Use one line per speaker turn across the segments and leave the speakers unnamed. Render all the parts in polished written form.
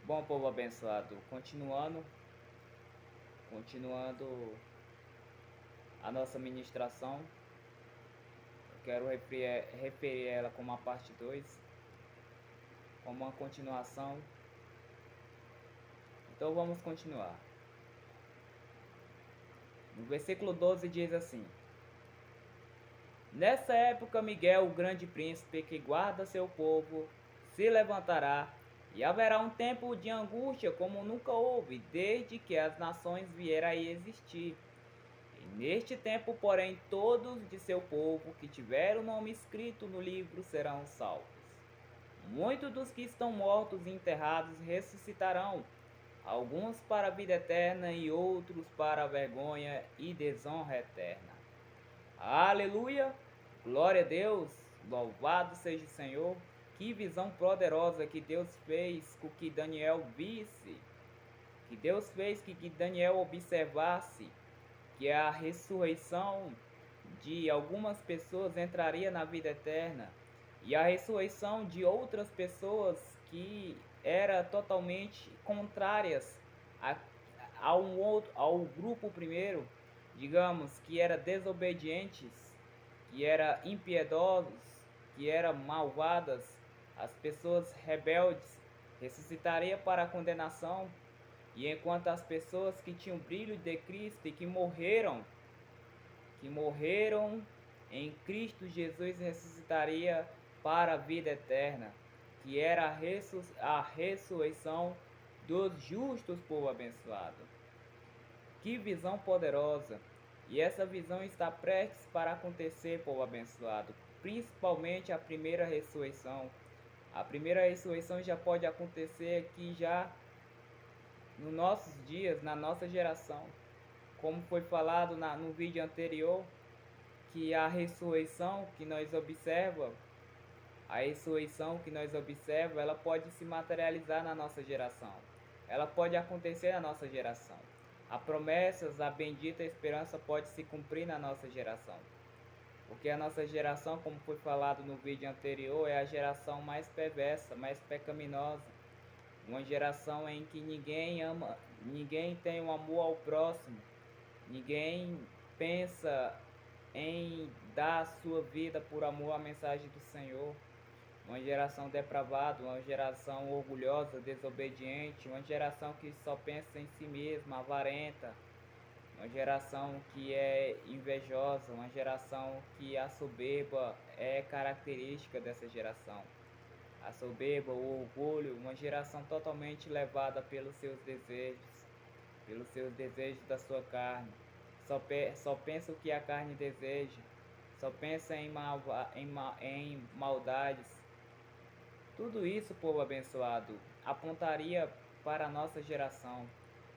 Bom, povo abençoado, continuando a nossa ministração, eu quero referir ela como a parte 2, como uma continuação. Então vamos continuar. No versículo 12 diz assim: Nessa época Miguel, o grande príncipe que guarda seu povo, se levantará, e haverá um tempo de angústia como nunca houve, desde que as nações vieram a existir. E neste tempo, porém, todos de seu povo que tiver o nome escrito no livro serão salvos. Muitos dos que estão mortos e enterrados ressuscitarão, alguns para a vida eterna e outros para a vergonha e desonra eterna. Aleluia! Glória a Deus! Louvado seja o Senhor! Que visão poderosa que Deus fez com que Daniel visse, que Deus fez que Daniel observasse, que a ressurreição de algumas pessoas entraria na vida eterna e a ressurreição de outras pessoas que eram totalmente contrárias a, ao grupo primeiro, digamos, que era desobedientes, que era impiedosos, que eram malvadas, as pessoas rebeldes, ressuscitaria para a condenação, e enquanto as pessoas que tinham brilho de Cristo e que morreram em Cristo Jesus ressuscitaria para a vida eterna, que era a ressurreição dos justos, povo abençoado. Que visão poderosa! E essa visão está prestes para acontecer, povo abençoado, principalmente a primeira ressurreição. A primeira ressurreição já pode acontecer aqui já nos nossos dias, na nossa geração. Como foi falado no vídeo anterior, que a ressurreição que nós observamos, ela pode se materializar na nossa geração. Ela pode acontecer na nossa geração. A promessas, a bendita esperança pode se cumprir na nossa geração. Porque a nossa geração, como foi falado no vídeo anterior, é a geração mais perversa, mais pecaminosa. Uma geração em que ninguém tem um amor ao próximo, ninguém pensa em dar a sua vida por amor à mensagem do Senhor. Uma geração depravada, uma geração orgulhosa, desobediente, uma geração que só pensa em si mesma, avarenta, uma geração que é invejosa, uma geração que a soberba é característica dessa geração. A soberba, o orgulho, uma geração totalmente levada pelos seus desejos da sua carne. Só pensa o que a carne deseja, só pensa em maldades. Tudo isso, povo abençoado, apontaria para a nossa geração.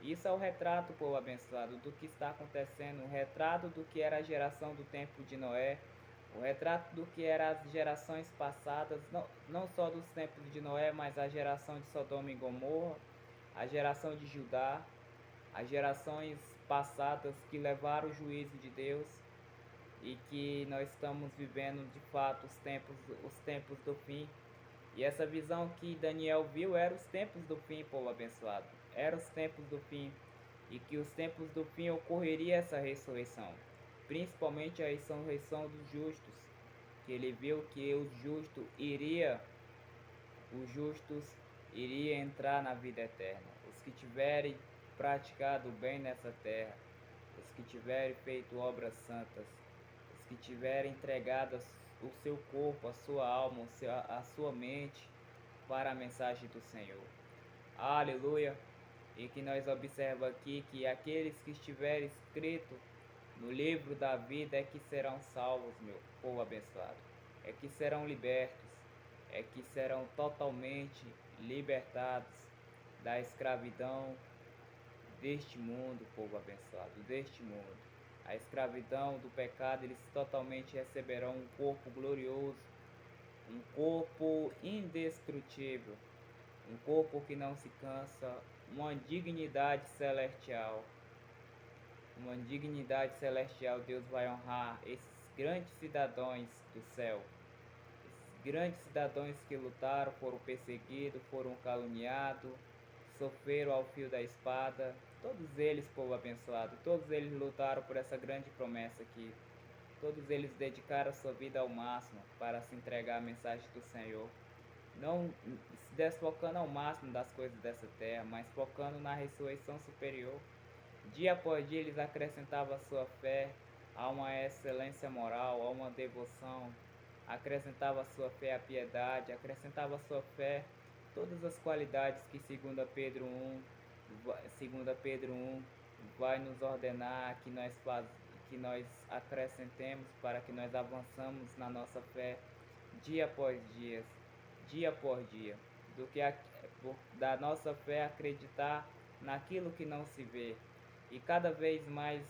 Isso é o retrato, povo abençoado, do que está acontecendo, o retrato do que era a geração do tempo de Noé, o retrato do que eram as gerações passadas, não só dos tempos de Noé, mas a geração de Sodoma e Gomorra, a geração de Judá, as gerações passadas que levaram o juízo de Deus e que nós estamos vivendo de fato os tempos do fim. E essa visão que Daniel viu era os tempos do fim, povo abençoado. Era os tempos do fim. E que os tempos do fim ocorreria essa ressurreição. Principalmente a ressurreição dos justos. Que ele viu que os justos iria entrar na vida eterna. Os que tiverem praticado o bem nessa terra. Os que tiverem feito obras santas. Os que tiverem entregado o seu corpo, a sua alma, a sua mente para a mensagem do Senhor. Aleluia! E que nós observamos aqui que aqueles que estiverem escritos no livro da vida é que serão salvos, meu povo abençoado. É que serão libertos, é que serão totalmente libertados da escravidão deste mundo, povo abençoado, deste mundo. A escravidão do pecado, eles totalmente receberão um corpo glorioso, um corpo indestrutível, um corpo que não se cansa, uma dignidade celestial. Uma dignidade celestial, Deus vai honrar esses grandes cidadãos do céu. Esses grandes cidadãos que lutaram, foram perseguidos, foram caluniados, sofreram ao fio da espada, todos eles, povo abençoado, todos eles lutaram por essa grande promessa aqui. Todos eles dedicaram sua vida ao máximo para se entregar à mensagem do Senhor, não se desfocando ao máximo das coisas dessa terra, mas focando na ressurreição superior. Dia após dia eles acrescentavam a sua fé a uma excelência moral, a uma devoção, acrescentava a sua fé à piedade, acrescentava a sua fé todas as qualidades que segundo Pedro 1 vai nos ordenar que nós acrescentemos para que nós avançamos na nossa fé dia após dia por dia, do que da nossa fé acreditar naquilo que não se vê e cada vez mais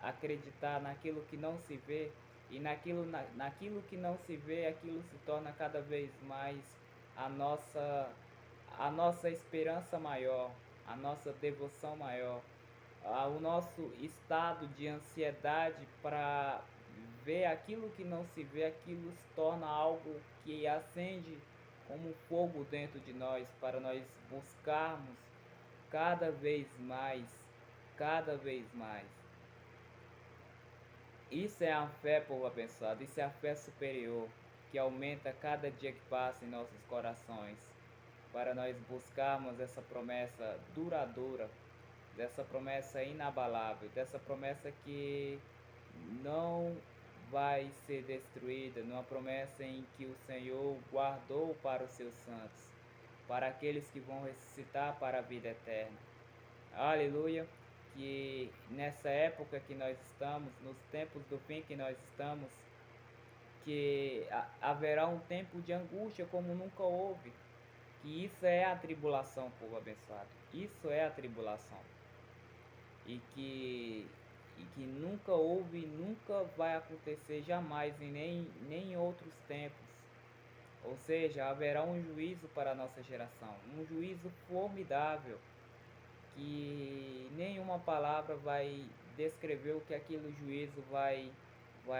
acreditar naquilo que não se vê e naquilo que não se vê, aquilo se torna cada vez mais a nossa esperança maior, a nossa devoção maior, o nosso estado de ansiedade para ver aquilo que não se vê, aquilo se torna algo que acende como fogo dentro de nós, para nós buscarmos cada vez mais, cada vez mais. Isso é a fé, povo abençoado, isso é a fé superior, que aumenta cada dia que passa em nossos corações, para nós buscarmos essa promessa duradoura, dessa promessa inabalável, dessa promessa que não vai ser destruída, numa promessa em que o Senhor guardou para os seus santos, para aqueles que vão ressuscitar para a vida eterna. Aleluia! Que nessa época que nós estamos, nos tempos do fim que nós estamos, que haverá um tempo de angústia como nunca houve, que isso é a tribulação, povo abençoado, isso é a tribulação, e que nunca houve e nunca vai acontecer jamais e nem em outros tempos. Ou seja, haverá um juízo para a nossa geração, um juízo formidável, que nenhuma palavra vai descrever o que aquele juízo vai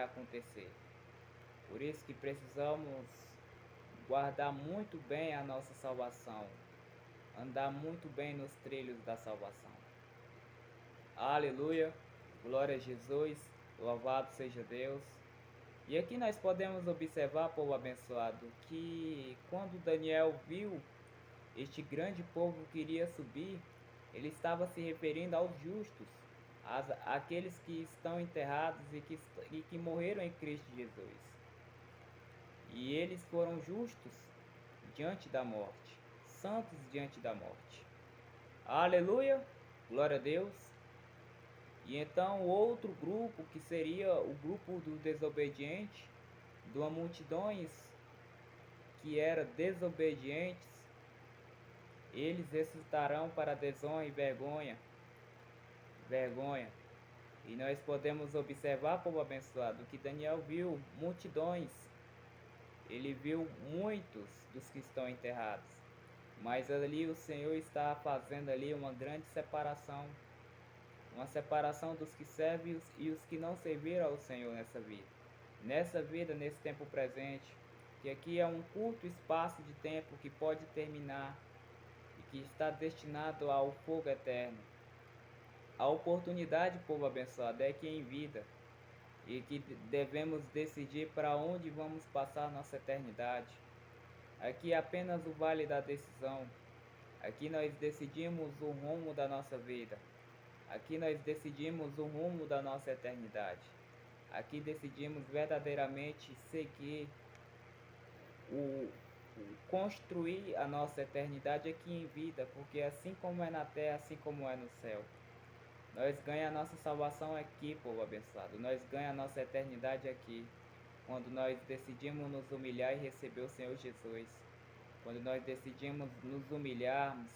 acontecer. Por isso que precisamos guardar muito bem a nossa salvação, andar muito bem nos trilhos da salvação. Aleluia, glória a Jesus, louvado seja Deus. E aqui nós podemos observar, povo abençoado, que quando Daniel viu este grande povo que iria subir, ele estava se referindo aos justos, àqueles que estão enterrados e que morreram em Cristo Jesus. E eles foram justos diante da morte, santos diante da morte. Aleluia, glória a Deus. E então outro grupo, que seria o grupo do desobediente, de uma multidões que eram desobedientes, eles ressuscitarão para desonra e vergonha. E nós podemos observar, povo abençoado, que Daniel viu multidões, ele viu muitos dos que estão enterrados, mas ali o Senhor está fazendo ali uma grande separação, uma separação dos que servem e os que não serviram ao Senhor nessa vida, nesse tempo presente, que aqui é um curto espaço de tempo que pode terminar e que está destinado ao fogo eterno. A oportunidade, povo abençoado, é que em vida, e que devemos decidir para onde vamos passar nossa eternidade. Aqui é apenas o vale da decisão. Aqui nós decidimos o rumo da nossa vida. Aqui nós decidimos o rumo da nossa eternidade. Aqui decidimos verdadeiramente seguir construir a nossa eternidade aqui em vida, porque assim como é na terra, assim como é no céu. Nós ganhamos a nossa salvação aqui, povo abençoado. Nós ganhamos a nossa eternidade aqui, quando nós decidimos nos humilhar e receber o Senhor Jesus. Quando nós decidimos nos humilharmos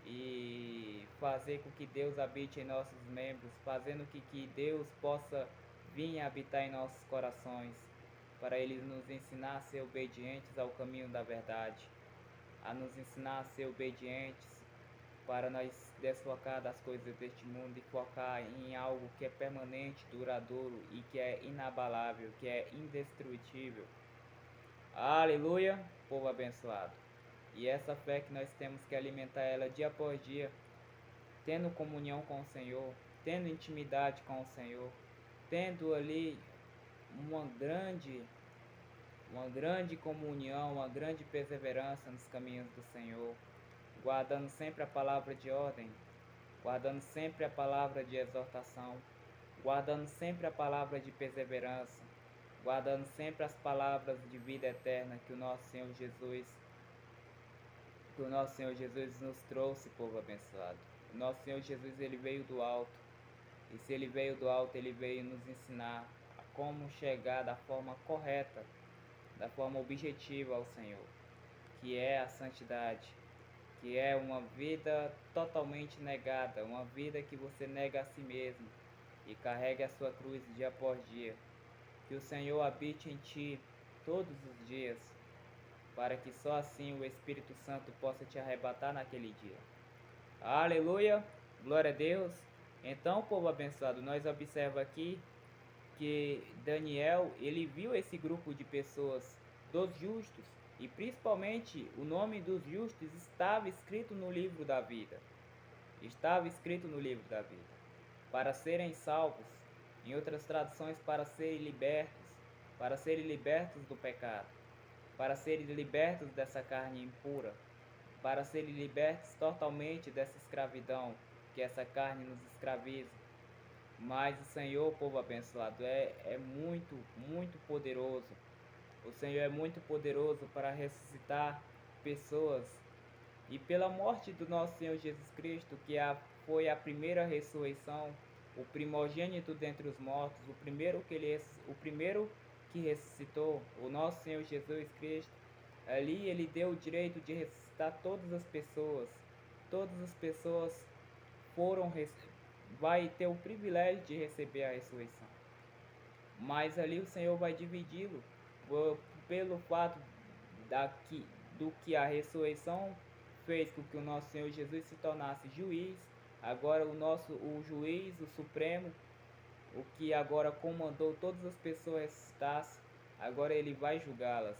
e fazer com que Deus habite em nossos membros, fazendo que Deus possa vir habitar em nossos corações, para Ele nos ensinar a ser obedientes ao caminho da verdade, a nos ensinar a ser obedientes para nós desfocar das coisas deste mundo e focar em algo que é permanente, duradouro e que é inabalável, que é indestrutível. Aleluia, povo abençoado. E essa fé que nós temos que alimentar ela dia após dia, tendo comunhão com o Senhor, tendo intimidade com o Senhor, tendo ali uma grande, uma grande comunhão, uma grande perseverança nos caminhos do Senhor, guardando sempre a palavra de ordem, guardando sempre a palavra de exortação, guardando sempre a palavra de perseverança, guardando sempre as palavras de vida eterna que o nosso Senhor Jesus nos trouxe, povo abençoado. O nosso Senhor Jesus, ele veio do alto. E se ele veio do alto, ele veio nos ensinar a como chegar da forma correta, da forma objetiva ao Senhor, que é a santidade, que é uma vida totalmente negada, uma vida que você nega a si mesmo e carregue a sua cruz dia após dia. Que o Senhor habite em ti todos os dias, para que só assim o Espírito Santo possa te arrebatar naquele dia. Aleluia, glória a Deus. Então, povo abençoado, nós observamos aqui que Daniel, ele viu esse grupo de pessoas dos justos, e principalmente o nome dos justos estava escrito no livro da vida. Estava escrito no livro da vida. Para serem salvos, em outras traduções, para serem libertos do pecado, para serem libertos dessa carne impura, para serem libertos totalmente dessa escravidão que essa carne nos escraviza. Mas o Senhor, povo abençoado, é muito, muito poderoso. O Senhor é muito poderoso para ressuscitar pessoas. E pela morte do nosso Senhor Jesus Cristo, que foi a primeira ressurreição, o primogênito dentre os mortos, o primeiro que ressuscitou, o nosso Senhor Jesus Cristo, ali ele deu o direito de ressuscitar todas as pessoas. Todas as pessoas vai ter o privilégio de receber a ressurreição. Mas ali o Senhor vai dividi-lo pelo fato do que a ressurreição fez com que o nosso Senhor Jesus se tornasse juiz. Agora o juiz, o supremo, o que agora comandou todas as pessoas ressuscitassem, agora ele vai julgá-las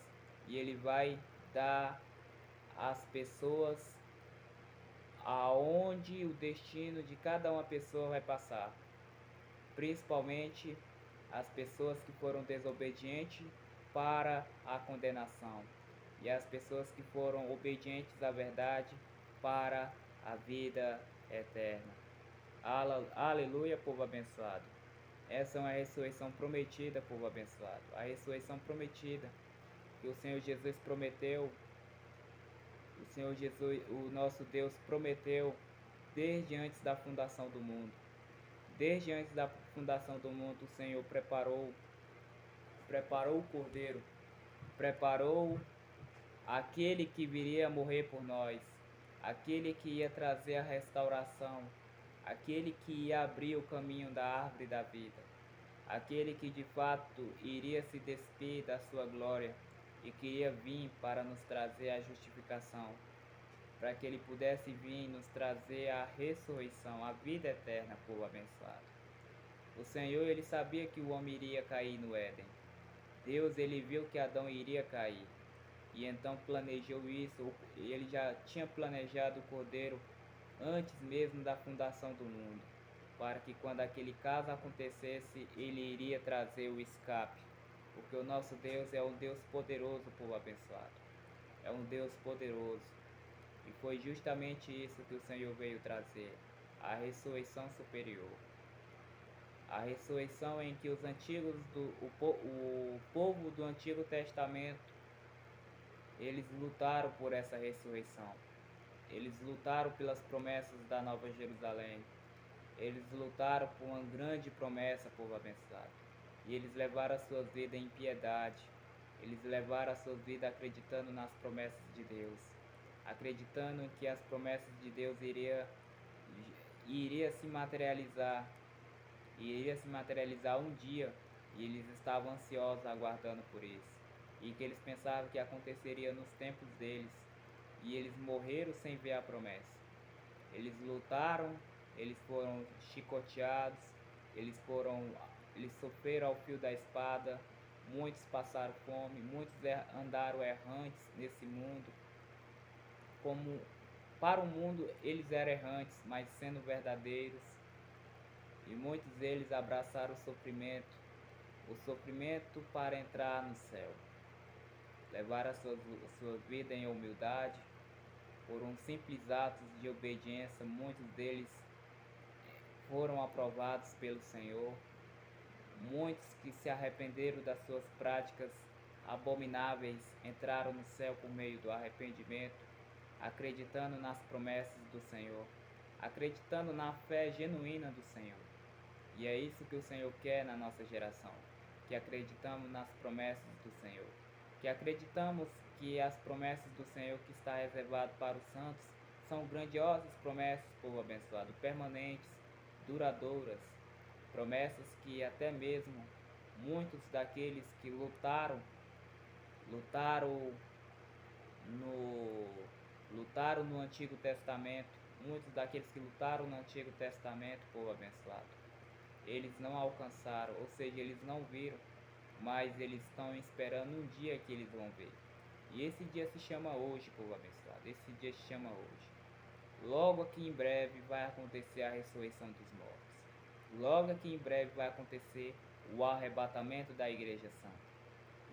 e ele vai dar às pessoas aonde o destino de cada uma pessoa vai passar, principalmente as pessoas que foram desobedientes para a condenação e as pessoas que foram obedientes à verdade para a vida eterna. Aleluia, povo abençoado. Essa é uma ressurreição prometida, povo abençoado. A ressurreição prometida que o Senhor Jesus prometeu. O Senhor Jesus, o nosso Deus, prometeu desde antes da fundação do mundo. Desde antes da fundação do mundo, o Senhor preparou o Cordeiro, preparou aquele que viria morrer por nós, aquele que ia trazer a restauração, aquele que ia abrir o caminho da árvore da vida, aquele que de fato iria se despir da sua glória e que ia vir para nos trazer a justificação, para que ele pudesse vir nos trazer a ressurreição, a vida eterna, povo abençoado. O Senhor, ele sabia que o homem iria cair no Éden. Deus, ele viu que Adão iria cair. E então planejou isso. Ele já tinha planejado o Cordeiro antes mesmo da fundação do mundo, para que quando aquele caso acontecesse, ele iria trazer o escape. Porque o nosso Deus é um Deus poderoso, povo abençoado. É um Deus poderoso. E foi justamente isso que o Senhor veio trazer, a ressurreição superior. A ressurreição em que os antigos, o povo do Antigo Testamento, eles lutaram por essa ressurreição. Eles lutaram pelas promessas da Nova Jerusalém. Eles lutaram por uma grande promessa, povo abençoado. E eles levaram a sua vida em piedade. Eles levaram a sua vida acreditando nas promessas de Deus. Acreditando que as promessas de Deus iria se materializar. Iria se materializar um dia. E eles estavam ansiosos aguardando por isso. E que eles pensavam que aconteceria nos tempos deles. E eles morreram sem ver a promessa. Eles lutaram, eles foram chicoteados, eles sofreram ao fio da espada, muitos passaram fome, muitos andaram errantes nesse mundo, como para o mundo eles eram errantes, mas sendo verdadeiros, e muitos deles abraçaram o sofrimento para entrar no céu. Levaram a sua vida em humildade, por um simples ato de obediência, muitos deles foram aprovados pelo Senhor. Muitos que se arrependeram das suas práticas abomináveis entraram no céu por meio do arrependimento, acreditando nas promessas do Senhor, acreditando na fé genuína do Senhor. E é isso que o Senhor quer na nossa geração, que acreditamos nas promessas do Senhor, que acreditamos que as promessas do Senhor que está reservado para os santos são grandiosas promessas, povo abençoado, permanentes, duradouras, promessas que até mesmo muitos daqueles que lutaram no, lutaram no Antigo Testamento, muitos daqueles que lutaram no Antigo Testamento, povo abençoado, eles não alcançaram, ou seja, eles não viram, mas eles estão esperando um dia que eles vão ver. E esse dia se chama hoje, povo abençoado, esse dia se chama hoje. Logo aqui em breve vai acontecer a ressurreição dos mortos. Logo aqui em breve vai acontecer o arrebatamento da Igreja Santa.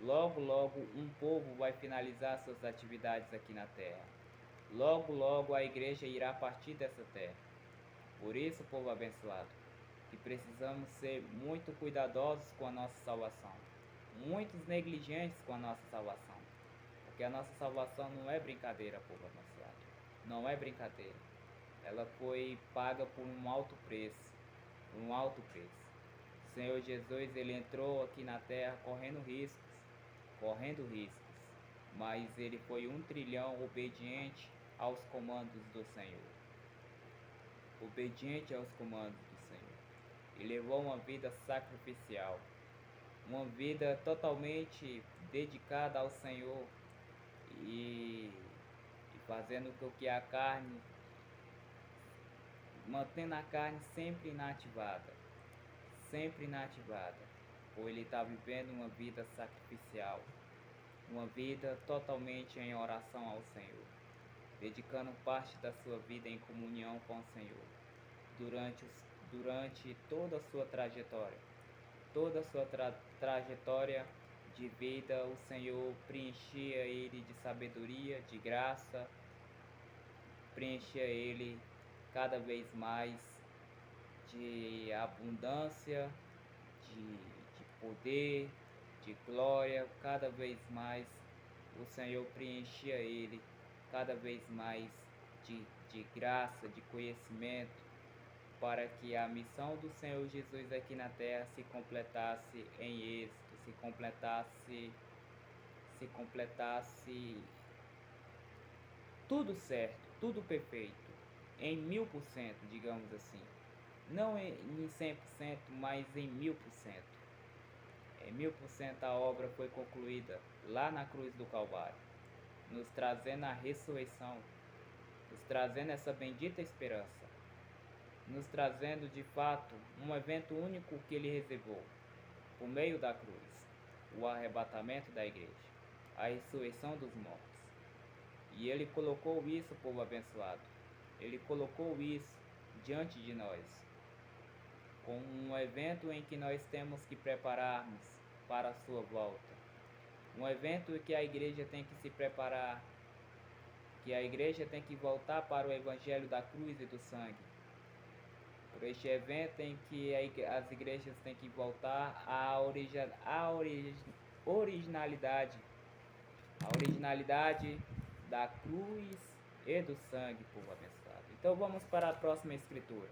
Logo, logo um povo vai finalizar suas atividades aqui na terra. Logo, logo a igreja irá partir dessa terra. Por isso, povo abençoado, que precisamos ser muito cuidadosos com a nossa salvação, muitos negligentes com a nossa salvação, porque a nossa salvação não é brincadeira, povo abençoado, não é brincadeira. Ela foi paga por um alto preço, um alto preço. O Senhor Jesus, ele entrou aqui na terra correndo riscos, mas ele foi 1 trilhão obediente aos comandos do Senhor, obediente aos comandos do Senhor, e levou uma vida sacrificial, uma vida totalmente dedicada ao Senhor e fazendo com que a carne, mantendo a carne sempre inativada, ou ele está vivendo uma vida sacrificial, uma vida totalmente em oração ao Senhor, dedicando parte da sua vida em comunhão com o Senhor, durante toda a sua trajetória. Toda a sua trajetória de vida, o Senhor preenchia ele de sabedoria, de graça, preenchia ele cada vez mais de abundância, de poder, de glória, cada vez mais o Senhor preenchia ele cada vez mais de graça, de conhecimento, para que a missão do Senhor Jesus aqui na terra se completasse em êxito, se completasse tudo certo, tudo perfeito, em 1000%, digamos assim. Não em 100%, mas em 1000%. Em 1000% a obra foi concluída lá na cruz do Calvário, nos trazendo a ressurreição, nos trazendo essa bendita esperança, nos trazendo de fato um evento único que ele reservou, por meio da cruz, o arrebatamento da igreja, a ressurreição dos mortos. E ele colocou isso, povo abençoado, ele colocou isso diante de nós, como um evento em que nós temos que prepararmos para a sua volta. Um evento em que a igreja tem que se preparar, que a igreja tem que voltar para o evangelho da cruz e do sangue. Por este evento em que as igrejas têm que voltar à originalidade da cruz e do sangue, povo abençoado. Então vamos para a próxima escritura.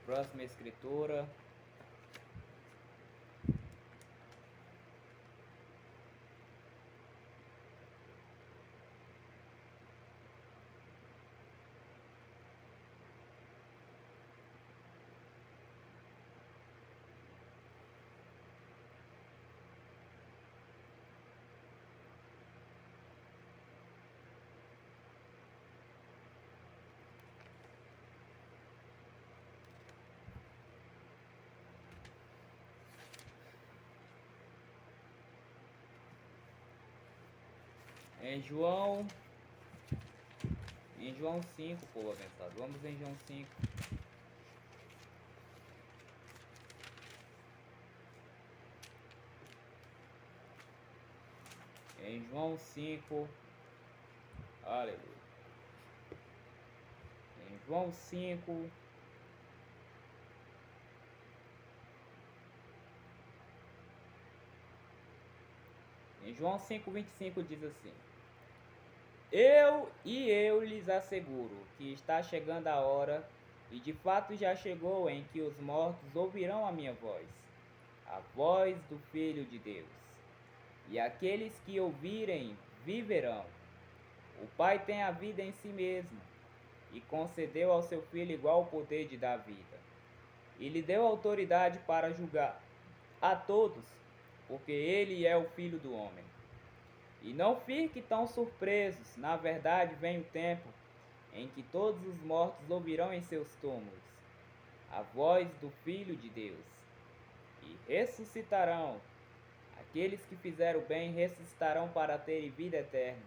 Próxima escritura. Em João, em João 5, povo abençoado. Vamos em João 5. Em João 5, aleluia. Em João 5, em João 5:25 diz assim: eu lhes asseguro que está chegando a hora, e de fato já chegou, em que os mortos ouvirão a minha voz, a voz do Filho de Deus. E aqueles que ouvirem viverão. O Pai tem a vida em si mesmo, e concedeu ao seu Filho igual poder de dar vida. E lhe deu autoridade para julgar a todos, porque ele é o Filho do homem. E não fiquem tão surpresos, na verdade vem o tempo em que todos os mortos ouvirão em seus túmulos a voz do Filho de Deus, e ressuscitarão. Aqueles que fizeram bem ressuscitarão para terem vida eterna,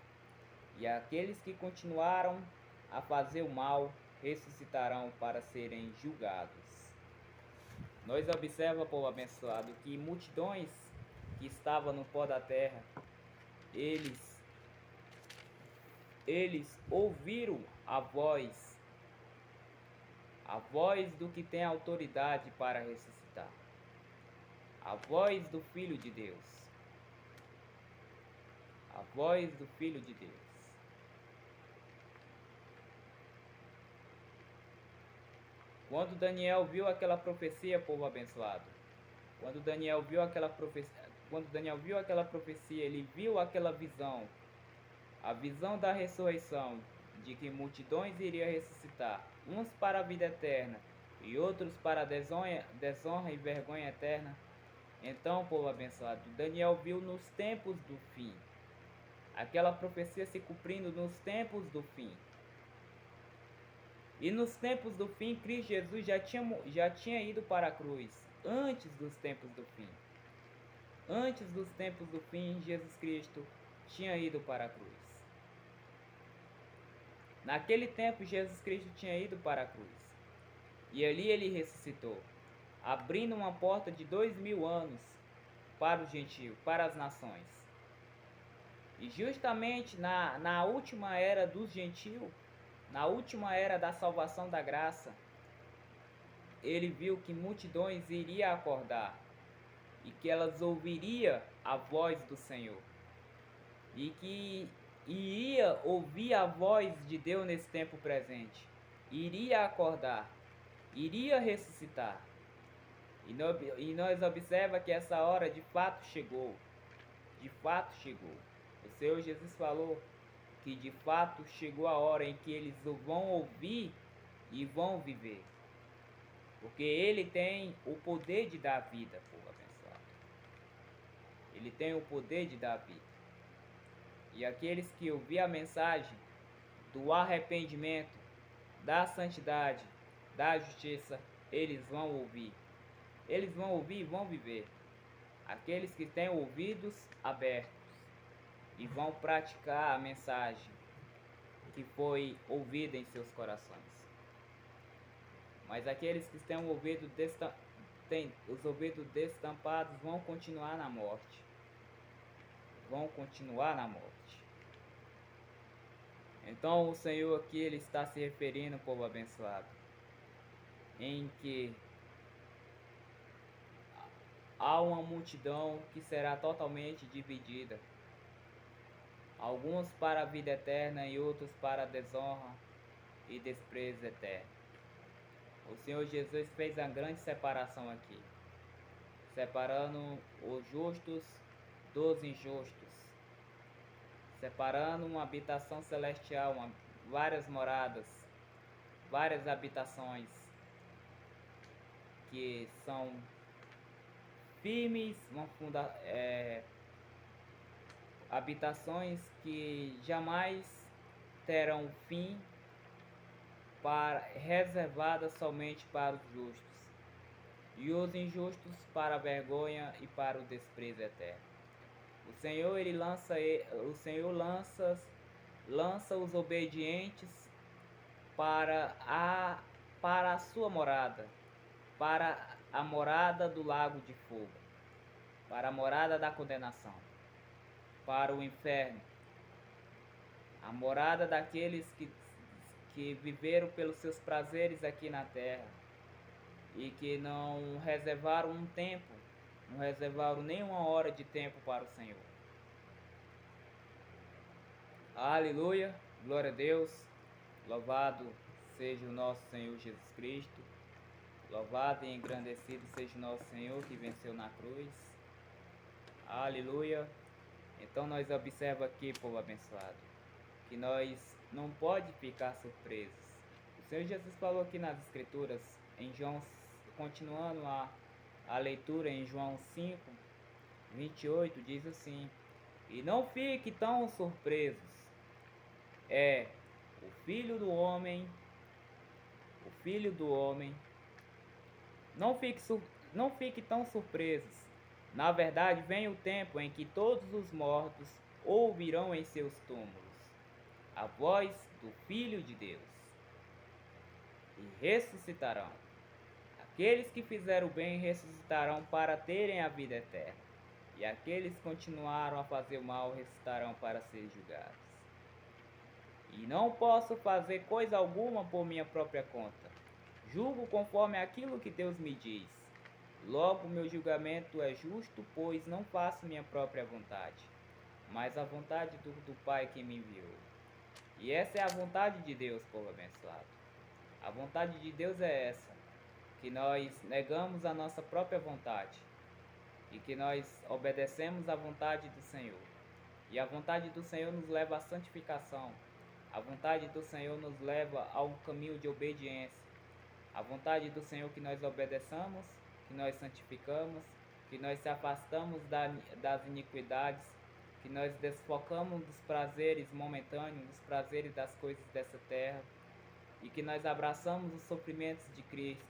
e aqueles que continuaram a fazer o mal ressuscitarão para serem julgados. Nós observamos, povo abençoado, que multidões que estavam no pó da terra, eles ouviram a voz do que tem autoridade para ressuscitar, a voz do Filho de Deus, a voz do Filho de Deus. Quando Daniel viu aquela profecia, povo abençoado, quando Daniel viu aquela profecia, ele viu aquela visão, a visão da ressurreição, de que multidões iriam ressuscitar, uns para a vida eterna e outros para a desonra e vergonha eterna. Então, povo abençoado, Daniel viu nos tempos do fim, aquela profecia se cumprindo nos tempos do fim. E nos tempos do fim, Cristo Jesus já tinha ido para a cruz, antes dos tempos do fim. Antes dos tempos do fim, Jesus Cristo tinha ido para a cruz. Naquele tempo, Jesus Cristo tinha ido para a cruz. E ali ele ressuscitou, abrindo uma porta de 2000 anos para os gentios, para as nações. E justamente na última era dos gentios, na última era da salvação da graça, ele viu que multidões iriam acordar e que elas ouviriam a voz do Senhor, e que iria ouvir a voz de Deus nesse tempo presente, iria acordar, iria ressuscitar. E nós observamos que essa hora de fato chegou. De fato chegou. O Senhor Jesus falou que de fato chegou a hora em que eles vão ouvir e vão viver. Porque ele tem o poder de dar vida, povo abençoado. Ele tem o poder de dar vida. E aqueles que ouvir a mensagem do arrependimento, da santidade, da justiça, eles vão ouvir. Eles vão ouvir e vão viver. Aqueles que têm ouvidos abertos e vão praticar a mensagem que foi ouvida em seus corações. Mas aqueles que têm os ouvidos destampados vão continuar na morte. Vão continuar na morte. Então o Senhor aqui ele está se referindo, povo abençoado, em que há uma multidão que será totalmente dividida. Alguns para a vida eterna e outros para a desonra e desprezo eterno. O Senhor Jesus fez a grande separação aqui, separando os justos dos injustos, separando uma habitação celestial, várias moradas, várias habitações que são firmes, habitações que jamais terão fim, reservadas somente para os justos, e os injustos para a vergonha e para o desprezo eterno. O Senhor lança os obedientes para a sua morada, para a morada do lago de fogo, para a morada da condenação, para o inferno, a morada daqueles que viveram pelos seus prazeres aqui na terra e que não reservaram um tempo, não reservaram nenhuma hora de tempo para o Senhor. Aleluia, glória a Deus, louvado seja o nosso Senhor Jesus Cristo, louvado e engrandecido seja o nosso Senhor que venceu na cruz. Aleluia. Então nós observa aqui, povo abençoado, que nós não pode ficar surpresos. O Senhor Jesus falou aqui nas Escrituras, em João, continuando a leitura em João 5, 28, diz assim: e não fique tão surpresos, o Filho do Homem, não fique tão surpresos. Na verdade, vem o tempo em que todos os mortos ouvirão em seus túmulos a voz do Filho de Deus e ressuscitarão. Aqueles que fizeram o bem ressuscitarão para terem a vida eterna, e aqueles que continuaram a fazer o mal ressuscitarão para serem julgados. E não posso fazer coisa alguma por minha própria conta. Julgo conforme aquilo que Deus me diz. Logo, meu julgamento é justo, pois não faço minha própria vontade, mas a vontade do Pai que me enviou. E essa é a vontade de Deus, povo abençoado. A vontade de Deus é essa, que nós negamos a nossa própria vontade e que nós obedecemos à vontade do Senhor. E a vontade do Senhor nos leva à santificação. A vontade do Senhor nos leva ao caminho de obediência. A vontade do Senhor que nós obedeçamos, que nós santificamos, que nós se afastamos das iniquidades, que nós desfocamos dos prazeres momentâneos, dos prazeres das coisas dessa terra, e que nós abraçamos os sofrimentos de Cristo.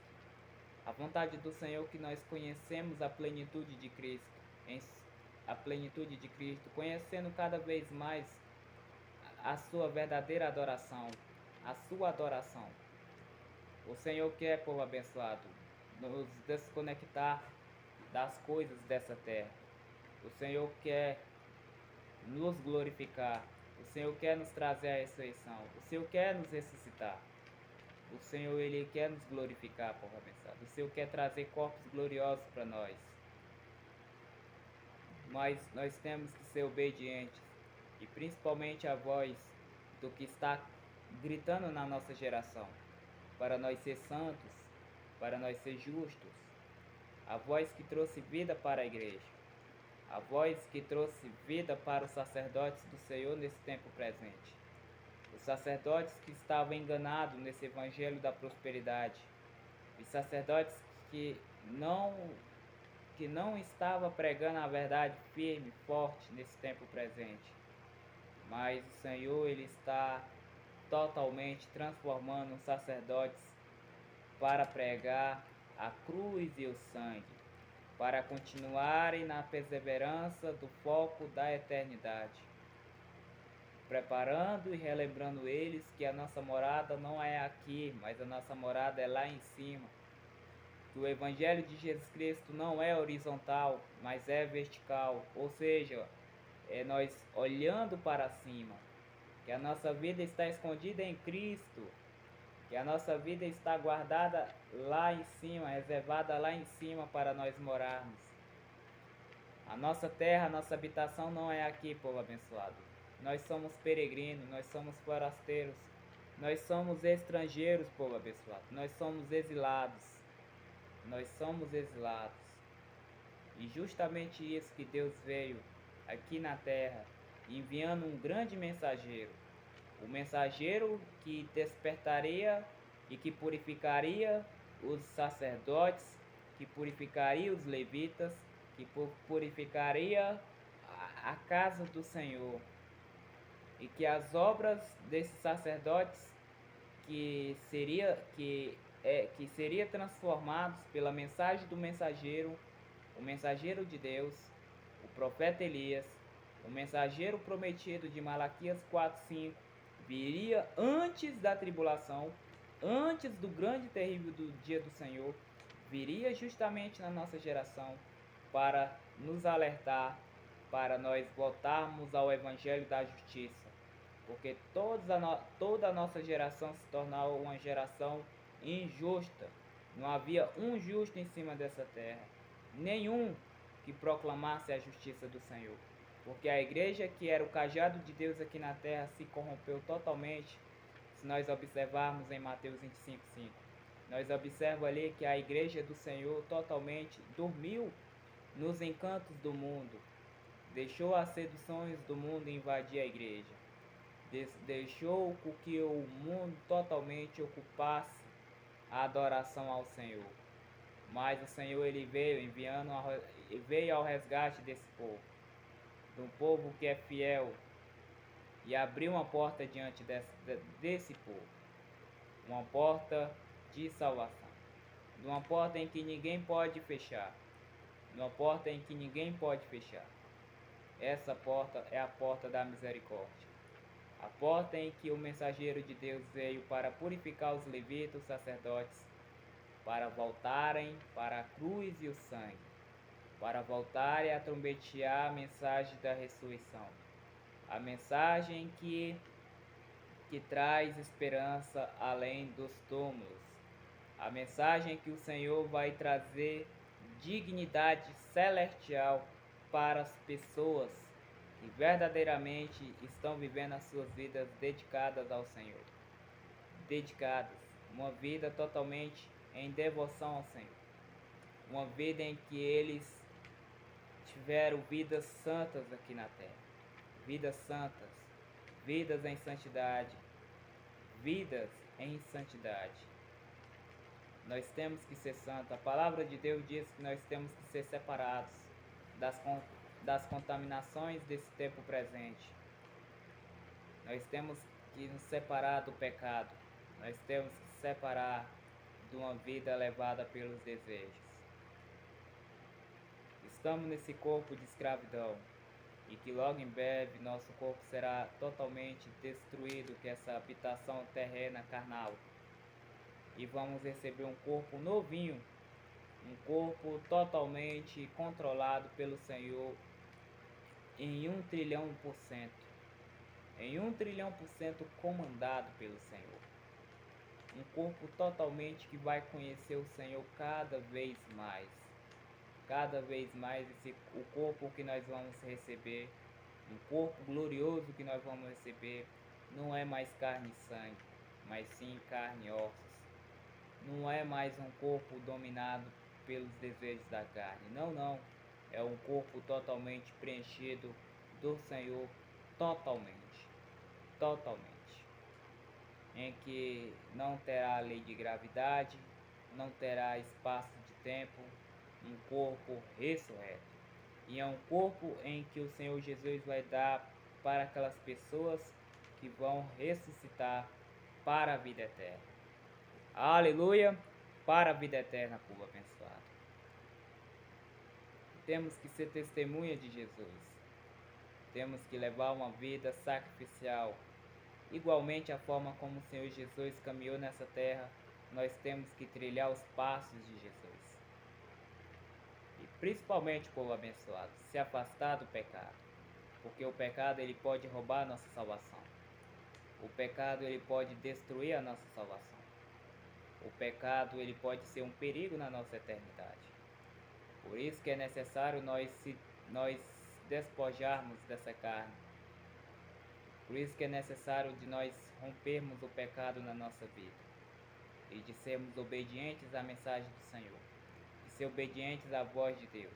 A vontade do Senhor que nós conhecemos a plenitude de Cristo, conhecendo cada vez mais a sua verdadeira adoração, a sua adoração. O Senhor quer, povo abençoado, nos desconectar das coisas dessa terra. O Senhor quer nos glorificar. O Senhor quer nos trazer a ressurreição. O Senhor quer nos ressuscitar. O Senhor, Ele quer nos glorificar, povo abençoado. O Senhor quer trazer corpos gloriosos para nós. Mas nós temos que ser obedientes. E principalmente a voz do que está gritando na nossa geração. Para nós ser santos, para nós ser justos. A voz que trouxe vida para a igreja. A voz que trouxe vida para os sacerdotes do Senhor nesse tempo presente. Os sacerdotes que estavam enganados nesse evangelho da prosperidade. Os sacerdotes que não estavam pregando a verdade firme, forte nesse tempo presente. Mas o Senhor, Ele está totalmente transformando os sacerdotes para pregar a cruz e o sangue, para continuarem na perseverança do foco da eternidade, preparando e relembrando eles que a nossa morada não é aqui, mas a nossa morada é lá em cima, que o Evangelho de Jesus Cristo não é horizontal, mas é vertical, ou seja, é nós olhando para cima, que a nossa vida está escondida em Cristo, que a nossa vida está guardada lá em cima, reservada lá em cima para nós morarmos. A nossa terra, a nossa habitação não é aqui, povo abençoado. Nós somos peregrinos, nós somos forasteiros, nós somos estrangeiros, povo abençoado. Nós somos exilados. Nós somos exilados. E justamente isso que Deus veio aqui na terra, enviando um grande mensageiro. O mensageiro que despertaria e que purificaria os sacerdotes, que purificaria os levitas, que purificaria a casa do Senhor. E que as obras desses sacerdotes que seria transformados pela mensagem do mensageiro, o mensageiro de Deus, o profeta Elias, O mensageiro prometido de Malaquias 4:5 viria antes da tribulação, antes do grande e terrível do dia do Senhor, viria justamente na nossa geração para nos alertar, para nós voltarmos ao Evangelho da Justiça, porque toda a nossa geração se tornou uma geração injusta. Não havia um justo em cima dessa terra, nenhum que proclamasse a justiça do Senhor. Porque a igreja que era o cajado de Deus aqui na terra se corrompeu totalmente. Se nós observarmos em Mateus 25:5, nós observamos ali que a igreja do Senhor totalmente dormiu nos encantos do mundo, deixou as seduções do mundo invadir a igreja, deixou que o mundo totalmente ocupasse a adoração ao Senhor. Mas o Senhor ele veio ao resgate desse povo, de um povo que é fiel, e abriu uma porta diante desse povo, uma porta de salvação, uma porta em que ninguém pode fechar, uma porta em que ninguém pode fechar. Essa porta é a porta da misericórdia, a porta em que o mensageiro de Deus veio para purificar os levitas, os sacerdotes, para voltarem para a cruz e o sangue, para voltarem a trombetear a mensagem da ressurreição, a mensagem que traz esperança além dos túmulos, a mensagem que o Senhor vai trazer dignidade celestial para as pessoas que verdadeiramente estão vivendo as suas vidas dedicadas ao Senhor, dedicadas, uma vida totalmente em devoção ao Senhor, uma vida em que eles tiveram vidas santas aqui na terra, vidas santas, vidas em santidade, vidas em santidade. Nós temos que ser santos. A palavra de Deus diz que nós temos que ser separados das contaminações desse tempo presente. Nós temos que nos separar do pecado. Nós temos que separar de uma vida levada pelos desejos. Estamos nesse corpo de escravidão e que logo em breve nosso corpo será totalmente destruído, que essa habitação terrena carnal, e vamos receber um corpo novinho, um corpo totalmente controlado pelo Senhor em 1 trilhão%, em 1 trilhão% comandado pelo Senhor, um corpo totalmente que vai conhecer o Senhor cada vez mais. O corpo que nós vamos receber, um corpo glorioso que nós vamos receber, não é mais carne e sangue, mas sim carne e ossos. Não é mais um corpo dominado pelos desejos da carne, não, é um corpo totalmente preenchido do Senhor, totalmente, em que não terá lei de gravidade, não terá espaço de tempo, um corpo ressurreto. E é um corpo em que o Senhor Jesus vai dar para aquelas pessoas que vão ressuscitar para a vida eterna. Aleluia! Para a vida eterna, povo abençoado. Temos que ser testemunha de Jesus. Temos que levar uma vida sacrificial. Igualmente a forma como o Senhor Jesus caminhou nessa terra, nós temos que trilhar os passos de Jesus. E principalmente, povo abençoado, se afastar do pecado, porque o pecado ele pode roubar a nossa salvação. O pecado ele pode destruir a nossa salvação. O pecado ele pode ser um perigo na nossa eternidade. Por isso que é necessário nós despojarmos dessa carne. Por isso que é necessário de nós rompermos o pecado na nossa vida e de sermos obedientes à mensagem do Senhor, de ser obedientes à voz de Deus,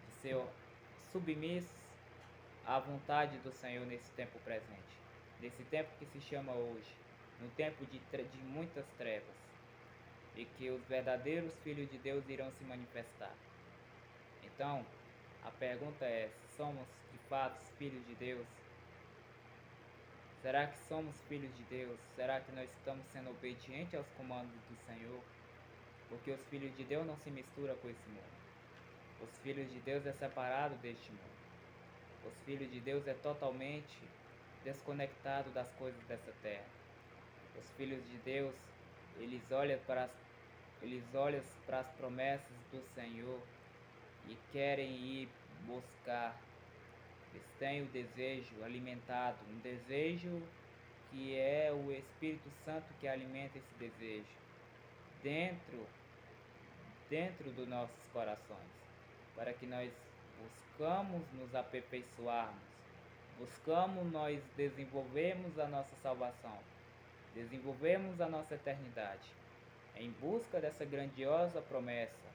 de ser submissos à vontade do Senhor nesse tempo presente, nesse tempo que se chama hoje, no tempo de muitas trevas, e que os verdadeiros filhos de Deus irão se manifestar. Então, a pergunta é: somos de fato filhos de Deus? Será que somos filhos de Deus? Será que nós estamos sendo obedientes aos comandos do Senhor? Porque os filhos de Deus não se misturam com esse mundo. Os filhos de Deus é separado deste mundo. Os filhos de Deus é totalmente desconectado das coisas dessa terra. Os filhos de Deus, eles olham para as promessas do Senhor e querem ir buscar. Eles têm o desejo alimentado, um desejo que é o Espírito Santo que alimenta esse desejo dentro dos nossos corações, para que nós buscamos nos aperfeiçoarmos, buscamos nós desenvolvermos a nossa salvação, desenvolvermos a nossa eternidade, em busca dessa grandiosa promessa,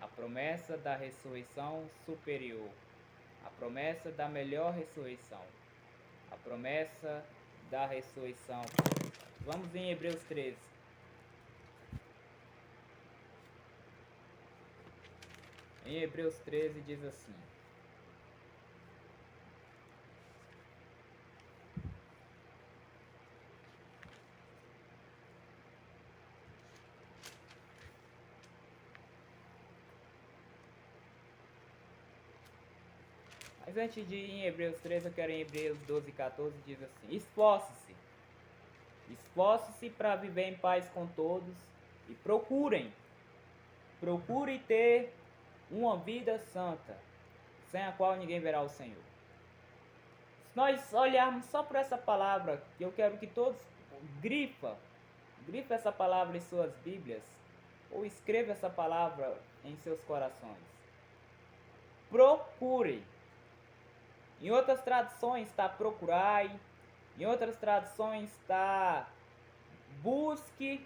a promessa da ressurreição superior, a promessa da melhor ressurreição, a promessa da ressurreição. Vamos em Hebreus 13. Em Hebreus 13 diz assim: mas antes de ir em Hebreus 13, eu quero em Hebreus 12 e 14, diz assim: esforce-se para viver em paz com todos e procure ter uma vida santa, sem a qual ninguém verá o Senhor. Se nós olharmos só por essa palavra, que eu quero que todos grifa essa palavra em suas Bíblias, ou escreva essa palavra em seus corações. Procure. Em outras traduções está procurai, em outras traduções está busque,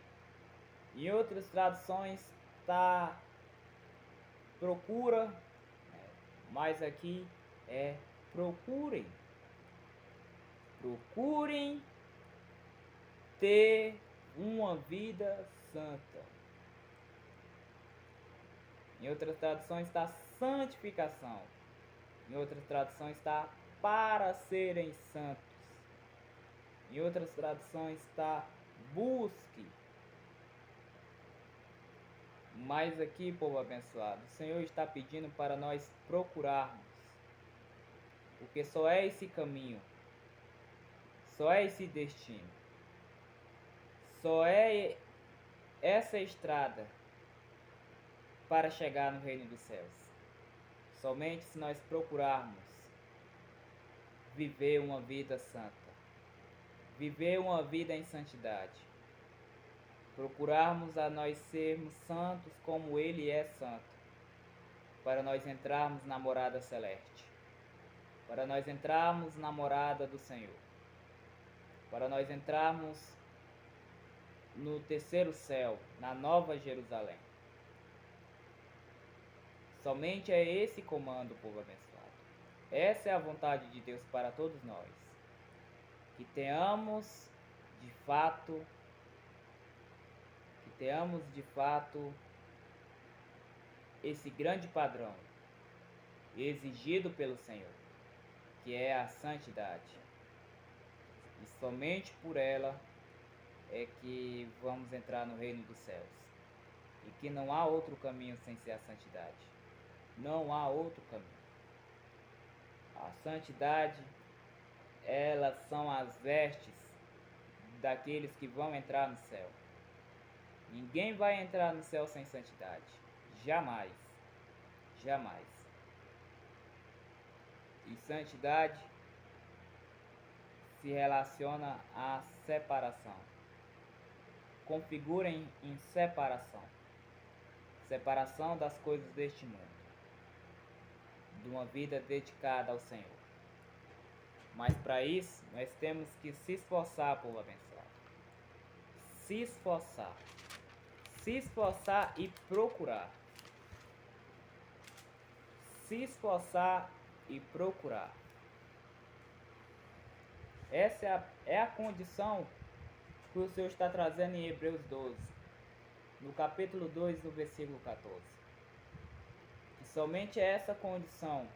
em outras traduções está procura, mas aqui é procurem. Procurem ter uma vida santa. Em outras traduções está santificação. Em outras traduções está para serem santos. Em outras traduções está busque. Mas aqui, povo abençoado, o Senhor está pedindo para nós procurarmos. Porque só é esse caminho. Só é esse destino. Só é essa estrada para chegar no reino dos céus. Somente se nós procurarmos viver uma vida santa, viver uma vida em santidade, procurarmos a nós sermos santos como Ele é santo, para nós entrarmos na morada celeste, para nós entrarmos na morada do Senhor, para nós entrarmos no terceiro céu, na Nova Jerusalém. Somente é esse comando, povo abençoado. Essa é a vontade de Deus para todos nós. Que tenhamos de fato esse grande padrão exigido pelo Senhor, que é a santidade. E somente por ela é que vamos entrar no reino dos céus. E que não há outro caminho sem ser a santidade. Não há outro caminho. A santidade, elas são as vestes daqueles que vão entrar no céu. Ninguém vai entrar no céu sem santidade. Jamais. Jamais. E santidade se relaciona à separação. Configurem em separação. Separação das coisas deste mundo. De uma vida dedicada ao Senhor. Mas para isso, nós temos que se esforçar, povo abençoado. Se esforçar. Se esforçar e procurar. Se esforçar e procurar. Essa é a condição que o Senhor está trazendo em Hebreus 12. No capítulo 2, no versículo 14. E somente essa condição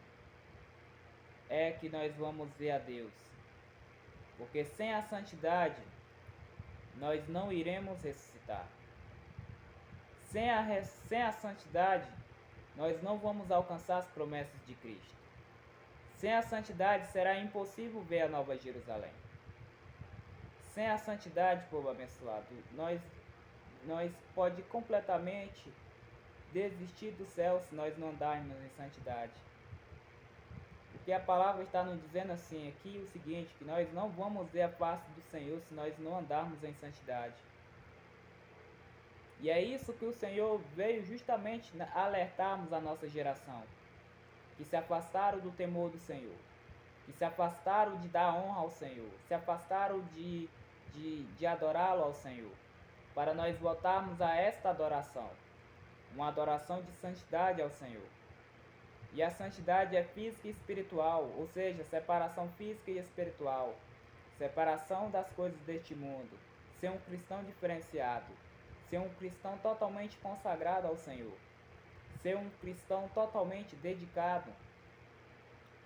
é que nós vamos ver a Deus. Porque sem a santidade, nós não iremos ressuscitar. Sem a santidade, nós não vamos alcançar as promessas de Cristo. Sem a santidade será impossível ver a Nova Jerusalém. Sem a santidade, povo abençoado, nós pode completamente desistir do céu se nós não andarmos em santidade. Porque a palavra está nos dizendo assim aqui o seguinte, que nós não vamos ver a face do Senhor se nós não andarmos em santidade. E é isso que o Senhor veio justamente alertarmos a nossa geração, que se afastaram do temor do Senhor, que se afastaram de dar honra ao Senhor, se afastaram de adorá-lo ao Senhor, para nós voltarmos a esta adoração, uma adoração de santidade ao Senhor. E a santidade é física e espiritual, ou seja, separação física e espiritual, separação das coisas deste mundo, ser um cristão diferenciado, ser um cristão totalmente consagrado ao Senhor, ser um cristão totalmente dedicado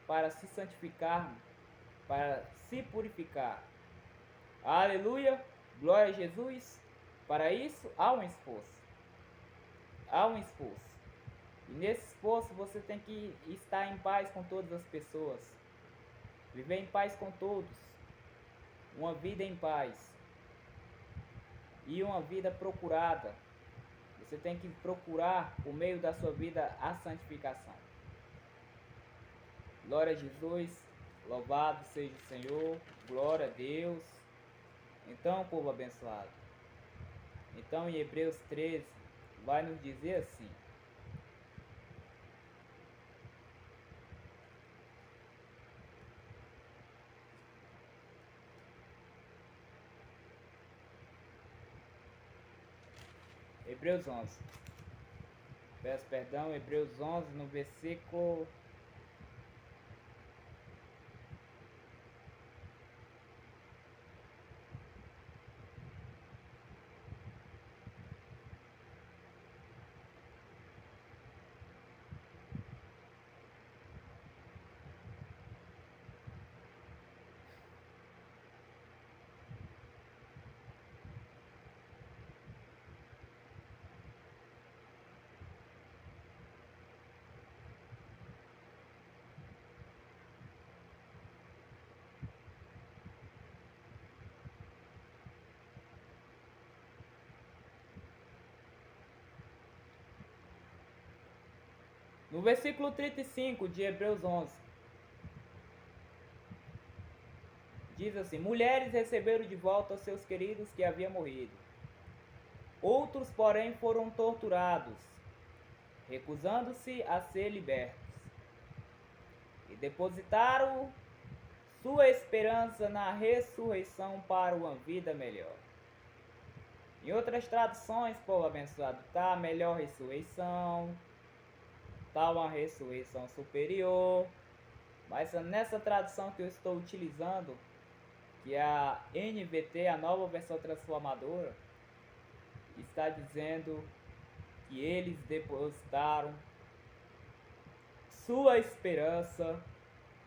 para se santificar, para se purificar. Aleluia, glória a Jesus. Para isso há um esforço. Há um esforço. E nesse esforço você tem que estar em paz com todas as pessoas. Viver em paz com todos. Uma vida em paz. E uma vida procurada. Você tem que procurar, por meio da sua vida, a santificação. Glória a Jesus. Louvado seja o Senhor. Glória a Deus. Então, povo abençoado. Então, em Hebreus 13, vai nos dizer assim. Hebreus 11. Peço perdão, Hebreus 11, no versículo... No versículo 35 de Hebreus 11, diz assim: mulheres receberam de volta seus queridos que haviam morrido. Outros, porém, foram torturados, recusando-se a ser libertos. E depositaram sua esperança na ressurreição para uma vida melhor. Em outras traduções, povo abençoado, está a melhor ressurreição, está uma ressurreição superior. Mas nessa tradução que eu estou utilizando, que é a NVT, a nova versão transformadora, está dizendo que eles depositaram sua esperança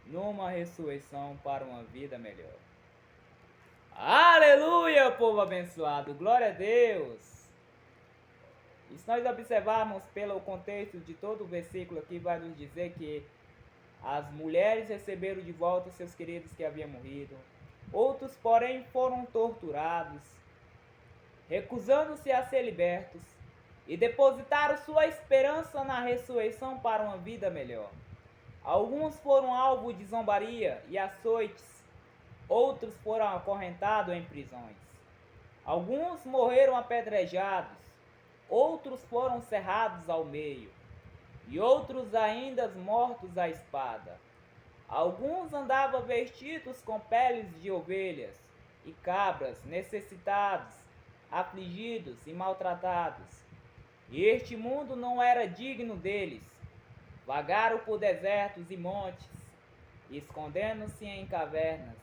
numa ressurreição para uma vida melhor. Aleluia, povo abençoado, glória a Deus. E se nós observarmos pelo contexto de todo o versículo aqui, vai nos dizer que as mulheres receberam de volta seus queridos que haviam morrido. Outros, porém, foram torturados, recusando-se a ser libertos, e depositaram sua esperança na ressurreição para uma vida melhor. Alguns foram alvo de zombaria e açoites, outros foram acorrentados em prisões. Alguns morreram apedrejados, outros foram cerrados ao meio, e outros ainda mortos à espada. Alguns andavam vestidos com peles de ovelhas e cabras, necessitados, afligidos e maltratados. E este mundo não era digno deles. Vagaram por desertos e montes, escondendo-se em cavernas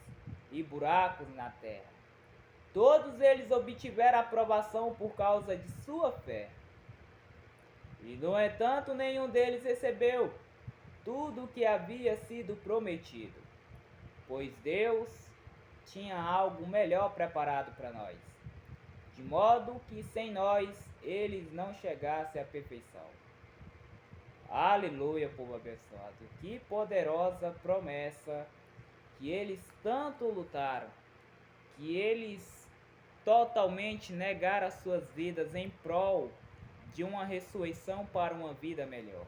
e buracos na terra. Todos eles obtiveram aprovação por causa de sua fé. E, no entanto, nenhum deles recebeu tudo o que havia sido prometido, pois Deus tinha algo melhor preparado para nós, de modo que sem nós eles não chegassem à perfeição. Aleluia, povo abençoado. Que poderosa promessa que eles tanto lutaram, que eles totalmente negaram as suas vidas em prol de uma ressurreição para uma vida melhor.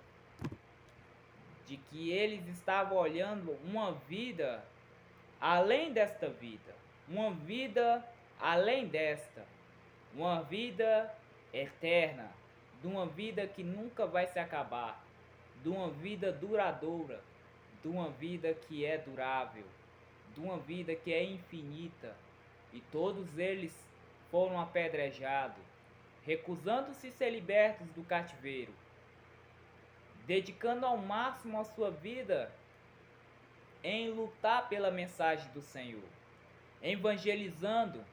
De que eles estavam olhando uma vida além desta vida, uma vida além desta, uma vida eterna, de uma vida que nunca vai se acabar, de uma vida duradoura, de uma vida que é durável, de uma vida que é infinita. E todos eles foram apedrejados, recusando-se ser libertos do cativeiro, dedicando ao máximo a sua vida em lutar pela mensagem do Senhor, evangelizando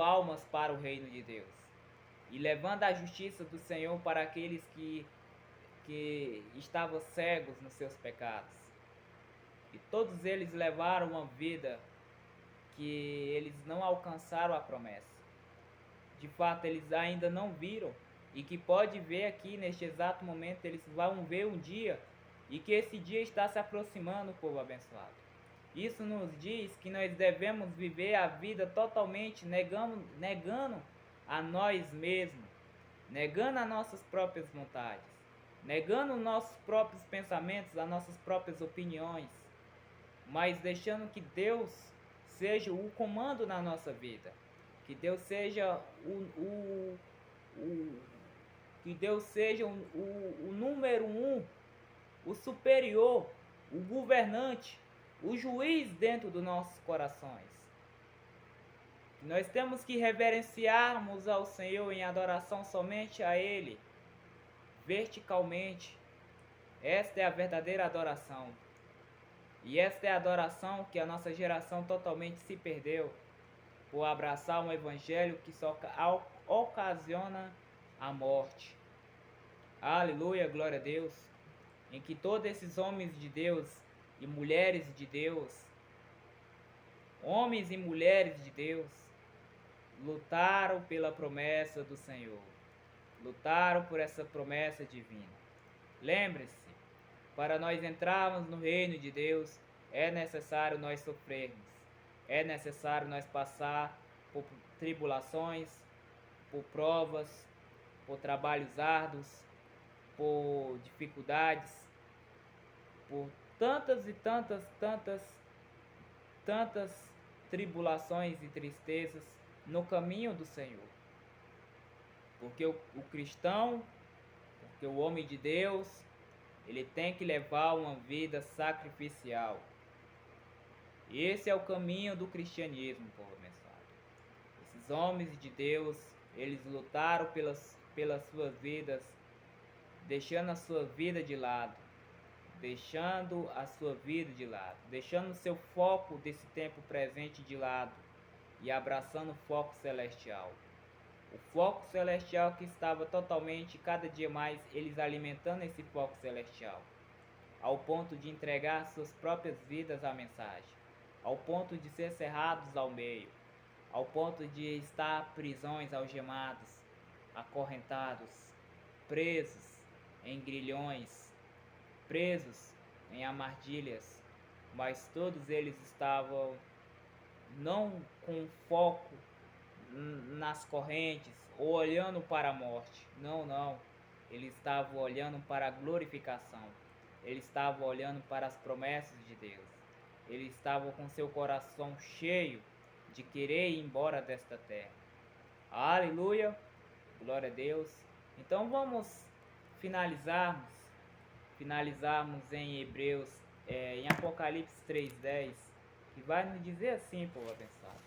almas para o reino de Deus e levando a justiça do Senhor para aqueles que estavam cegos nos seus pecados. E todos eles levaram uma vida que eles não alcançaram a promessa. De fato, eles ainda não viram, e que pode ver aqui neste exato momento, eles vão ver um dia, e que esse dia está se aproximando, povo abençoado. Isso nos diz que nós devemos viver a vida totalmente negando a nós mesmos, negando as nossas próprias vontades, negando os nossos próprios pensamentos, as nossas próprias opiniões, mas deixando que Deus seja o comando na nossa vida, que Deus seja que Deus seja o número um, o superior, o governante, o juiz dentro dos nossos corações. Nós temos que reverenciarmos ao Senhor em adoração somente a Ele, verticalmente. Esta é a verdadeira adoração. E esta é a adoração que a nossa geração totalmente se perdeu por abraçar um evangelho que só ocasiona a morte. Aleluia, glória a Deus. Em que todos esses homens de Deus e mulheres de Deus, homens e mulheres de Deus, lutaram pela promessa do Senhor, lutaram por essa promessa divina. Lembre-se, para nós entrarmos no reino de Deus, é necessário nós sofrermos, é necessário nós passar por tribulações, por provas, por trabalhos árduos, por dificuldades, por tantas e tantas tribulações e tristezas no caminho do Senhor. Porque o cristão, porque o homem de Deus, ele tem que levar uma vida sacrificial. E esse é o caminho do cristianismo, povo abençoado. Esses homens de Deus, eles lutaram pelas suas vidas, deixando a sua vida de lado, deixando o seu foco desse tempo presente de lado e abraçando o foco celestial. O foco celestial que estava totalmente, cada dia mais, eles alimentando esse foco celestial, ao ponto de entregar suas próprias vidas à mensagem, ao ponto de ser cerrados ao meio, ao ponto de estar prisões, algemados, acorrentados, presos em grilhões, presos em armadilhas, mas todos eles estavam não com foco nas correntes ou olhando para a morte, não, eles estavam olhando para a glorificação, eles estavam olhando para as promessas de Deus, eles estavam com seu coração cheio de querer ir embora desta terra. Aleluia, glória a Deus. Então vamos finalizarmos em Hebreus, em Apocalipse 3:10, que vai nos dizer assim, povo abençoado: